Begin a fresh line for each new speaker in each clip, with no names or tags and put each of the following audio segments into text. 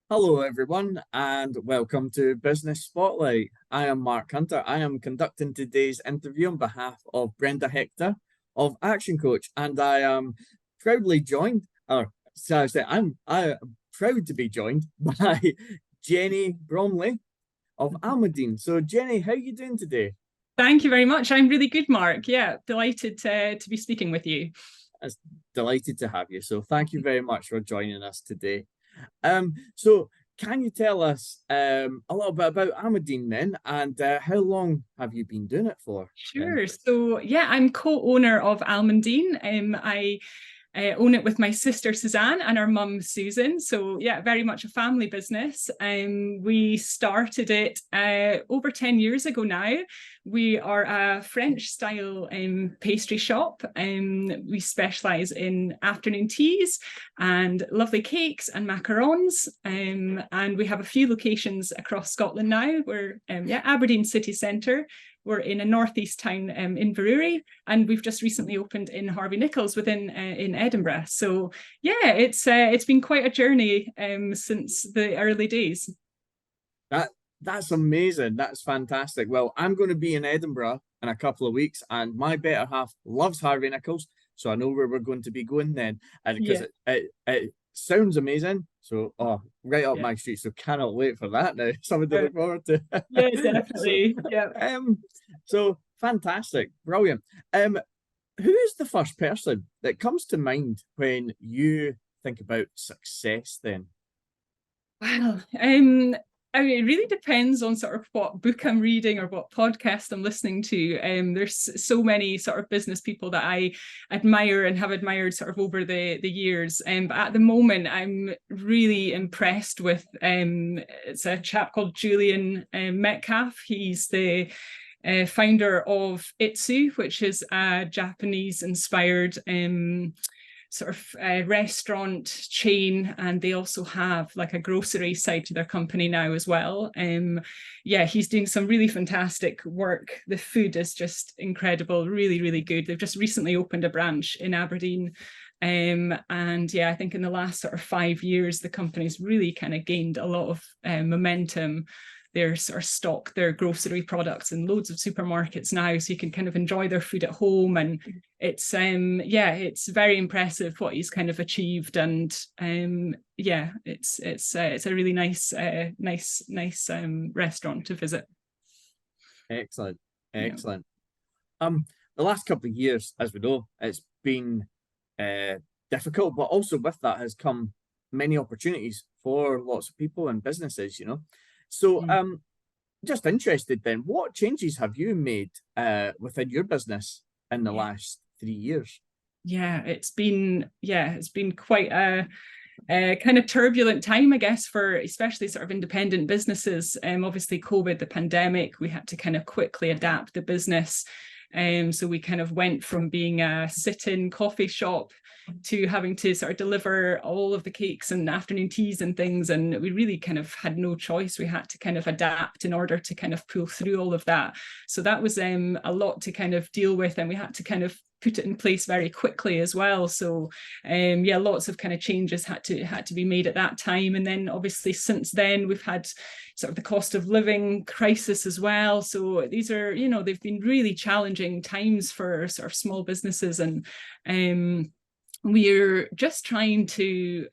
Hello, everyone, and welcome to Business Spotlight. I am Mark Hunter. I am conducting today's interview on behalf of Brenda Hector of Action Coach, and I am proudly joined, or shall I say, I am proud to be joined by Jenny Bromley of Almondine. So, Jenny, how are you doing today?
Thank you very much. I'm really good, Mark. Yeah, delighted to be speaking with you.
I'm delighted to have you. So, thank you very much for joining us today. So can you tell us a little bit about Amadine then, and how long have you been doing it for then?
Sure. So, yeah, I'm co-owner of Almondine. I own it with my sister Suzanne and our mum Susan. So yeah, very much a family business. We started it over 10 years ago now. We are a French style pastry shop. We specialise in afternoon teas and lovely cakes and macarons. And we have a few locations across Scotland now. We're Aberdeen city centre. We're in a northeast town in Inverurie, and we've just recently opened in Harvey Nichols within in Edinburgh. So yeah, it's been quite a journey since the early days.
That that's amazing. That's fantastic. Well, I'm going to be in Edinburgh in a couple of weeks, and my better half loves Harvey Nichols, so I know where we're going to be going then, and because
Yeah,
it sounds amazing. So, oh, right up
yeah,
my street. So, cannot wait for that now. Something to look forward to.
yeah,
So,
definitely. Yeah.
um, so fantastic, brilliant. Who is the first person that comes to mind when you think about success then?
Wow. I mean, it really depends on sort of what book I'm reading or what podcast I'm listening to. There's so many sort of business people that I admire and have admired sort of over the years. But at the moment, I'm really impressed with it's a chap called Julian Metcalf. He's the founder of Itsu, which is a Japanese inspired sort of restaurant chain, and they also have like a grocery side to their company now as well. Yeah, he's doing some really fantastic work. The food is just incredible, really, really good. They've just recently opened a branch in Aberdeen. And yeah, I think in the last sort of 5 years, the company's really kind of gained a lot of momentum. They're sort of stock their grocery products in loads of supermarkets now, so you can kind of enjoy their food at home. And it's yeah, it's very impressive what he's kind of achieved. And yeah, it's a really nice restaurant to visit.
Excellent,
Yeah.
excellent. The last couple of years, as we know, it's been uh, difficult, but also with that has come many opportunities for lots of people and businesses, you know. So,
Mm.
just interested then, what changes have you made within your business in the
Yeah.
last 3 years?
It's been quite a kind of turbulent time, I guess, for especially sort of independent businesses. Obviously, COVID, the pandemic, we had to kind of quickly adapt the business. So we kind of went from being a sit-in coffee shop to having to sort of deliver all of the cakes and afternoon teas and things. And we really kind of had no choice. We had to kind of adapt in order to kind of pull through all of that. So that was a lot to kind of deal with, and we had to kind of put it in place very quickly as well. So yeah, lots of kind of changes had to be made at that time. And then obviously since then we've had sort of the cost of living crisis as well. So these are, they've been really challenging times for sort of small businesses. And we're just trying to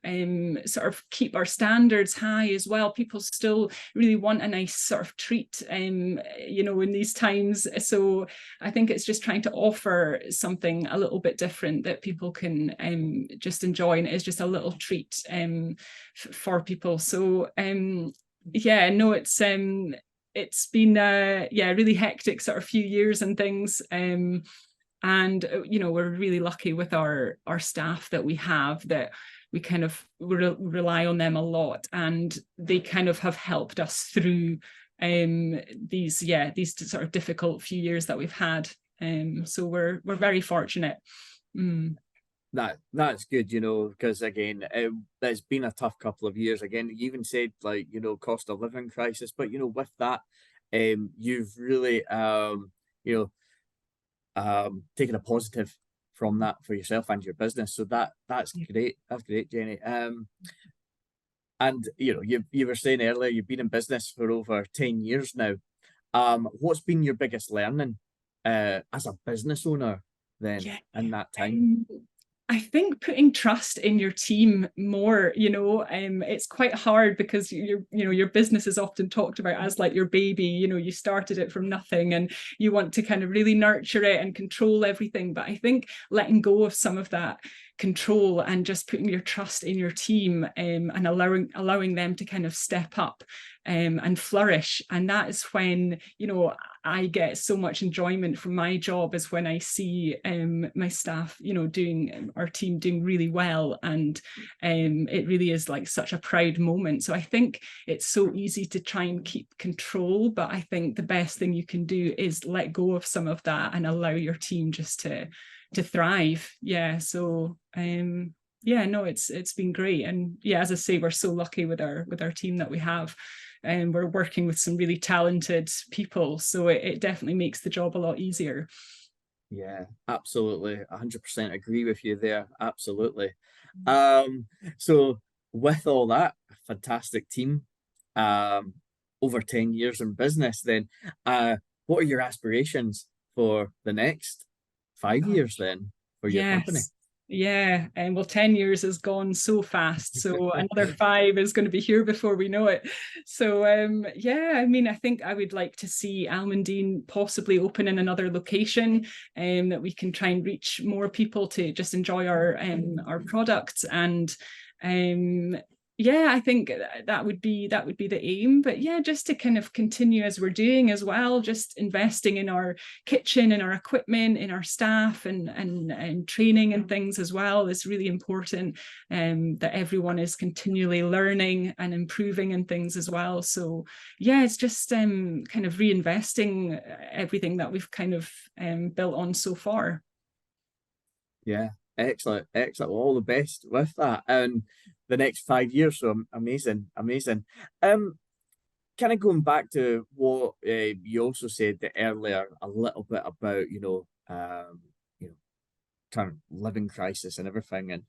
sort of keep our standards high as well. People still really want a nice sort of treat, in these times. So I think it's just trying to offer something a little bit different that people can just enjoy, and it's just a little treat for people. So yeah, no, it's been yeah, really hectic sort of few years and things. And we're really lucky with our staff that we have, that we kind of rely on them a lot, and they kind of have helped us through these sort of difficult few years that we've had. So we're very fortunate. Mm.
That's good, because again, it's been a tough couple of years. Again, you even said like, cost of living crisis, but with that, you've really you know, taking a positive from that for yourself and your business. So that's
Yeah.
great. That's great, Jenny. And you were saying earlier you've been in business for over 10 years now. What's been your biggest learning as a business owner then
Yeah.
in that time?
Um, I think putting trust in your team more, it's quite hard because your business is often talked about as like your baby, you started it from nothing and you want to kind of really nurture it and control everything. But I think letting go of some of that control and just putting your trust in your team, and allowing them to kind of step up, and flourish. And that is when, I get so much enjoyment from my job, is when I see my staff, doing, our team doing really well. And it really is like such a proud moment. So I think it's so easy to try and keep control, but I think the best thing you can do is let go of some of that and allow your team just to thrive. Yeah. So yeah, no, it's been great. And yeah, as I say, we're so lucky with our team that we have. And we're working with some really talented people. So it definitely makes the job a lot easier.
Yeah, absolutely. 100% agree with you there. Absolutely. Um, so with all that fantastic team, um, over 10 years in business, then what are your aspirations for the next 5 years then for your company?
Yes. Yeah. And well, 10 years has gone so fast. So another 5 is going to be here before we know it. So yeah, I mean, I think I would like to see Almondine possibly open in another location, that we can try and reach more people to just enjoy our products. And yeah, I think that would be the aim. But yeah, just to kind of continue as we're doing as well, just investing in our kitchen, in our equipment, in our staff, and training and things as well is really important. That everyone is continually learning and improving and things as well. So yeah, it's just kind of reinvesting everything that we've kind of built on so far.
Yeah, excellent, excellent. Well, all the best with that and the next 5 years. So amazing, amazing. Kind of going back to what you also said earlier, a little bit about you know, current living crisis and everything, and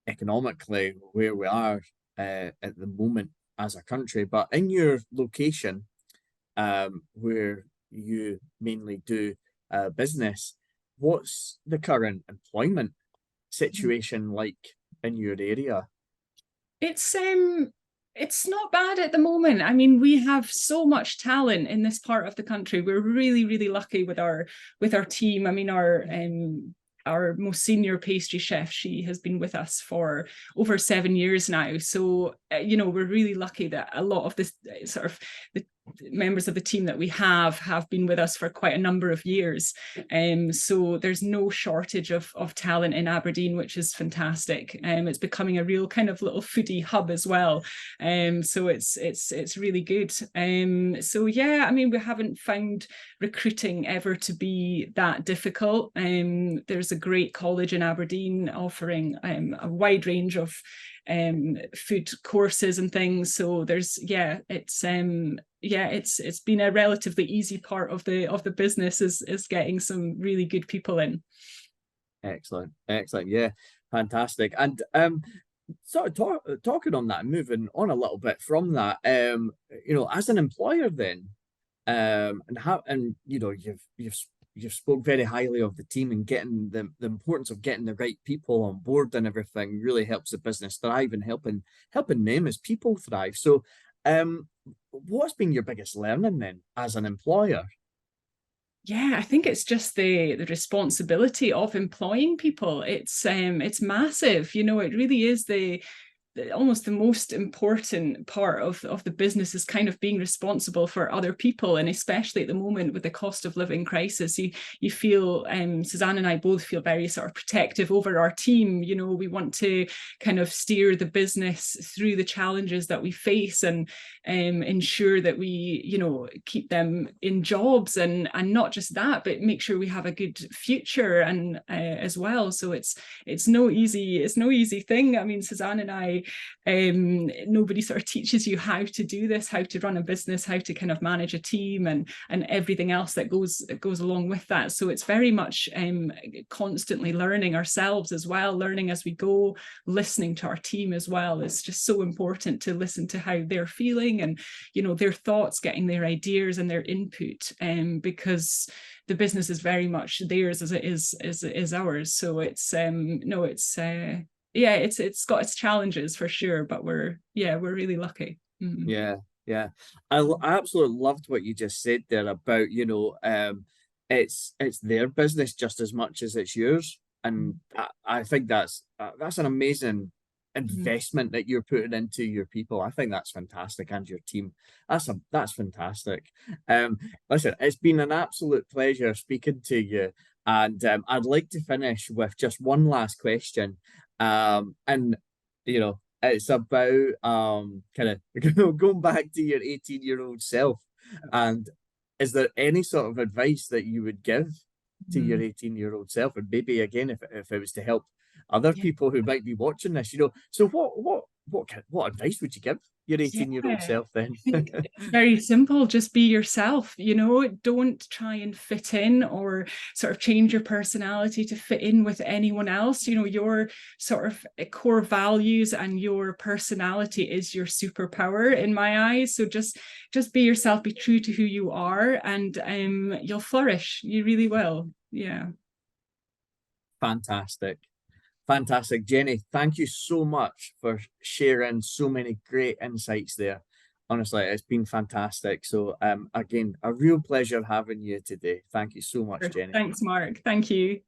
economically where we are at the moment as a country. But in your location, where you mainly do business, what's the current employment situation like in your area?
It's not bad at the moment. I mean, we have so much talent in this part of the country. We're really, really lucky with our team. I mean, our most senior pastry chef, she has been with us for over 7 years now. So we're really lucky that a lot of this sort of the members of the team that we have been with us for quite a number of years. So there's no shortage of talent in Aberdeen, which is fantastic. It's becoming a real kind of little foodie hub as well. So it's really good. So yeah, I mean, we haven't found recruiting ever to be that difficult. There's a great college in Aberdeen offering a wide range of food courses and things. So it's been a relatively easy part of the business, is getting some really good people in.
Excellent, excellent. Yeah, fantastic. And sort of talking on that, moving on a little bit from that, as an employer then, and how, and you've spoke very highly of the team, and getting the importance of getting the right people on board and everything really helps the business thrive, and helping them as people thrive. So what's been your biggest learning then as an employer?
Yeah, I think it's just the responsibility of employing people. It's massive. It really is almost the most important part of the business, is kind of being responsible for other people. And especially at the moment with the cost of living crisis, you feel, Suzanne and I both feel very sort of protective over our team. We want to kind of steer the business through the challenges that we face, and ensure that we keep them in jobs, and not just that, but make sure we have a good future and as well. So it's no easy thing. I mean, Suzanne and I nobody sort of teaches you how to do this, how to run a business, how to kind of manage a team, and everything else that goes along with that. So it's very much constantly learning ourselves as well, learning as we go, listening to our team as well. It's just so important to listen to how they're feeling, and their thoughts, getting their ideas and their input, because the business is very much theirs as it is ours. So it's it's got its challenges for sure, but we're really lucky.
Yeah, yeah. I absolutely loved what you just said there about, it's their business just as much as it's yours. And I think that's an amazing investment that you're putting into your people. I think that's fantastic, and your team. That's fantastic. Listen, it's been an absolute pleasure speaking to you, and I'd like to finish with just one last question. And it's about kind of going back to your 18-year-old self. And is there any sort of advice that you would give to your 18-year-old self? And maybe again, if it was to help other people who might be watching this, so what advice would you give your 18-year-old self then?
I think it's very simple. Just be yourself, don't try and fit in or sort of change your personality to fit in with anyone else. Your sort of core values and your personality is your superpower in my eyes. So just be yourself, be true to who you are, and you'll flourish. You really will. Yeah.
Fantastic. Fantastic. Jenny, thank you so much for sharing so many great insights there. Honestly, it's been fantastic. So again, a real pleasure having you today. Thank you so much, Jenny.
Thanks, Mark. Thank you.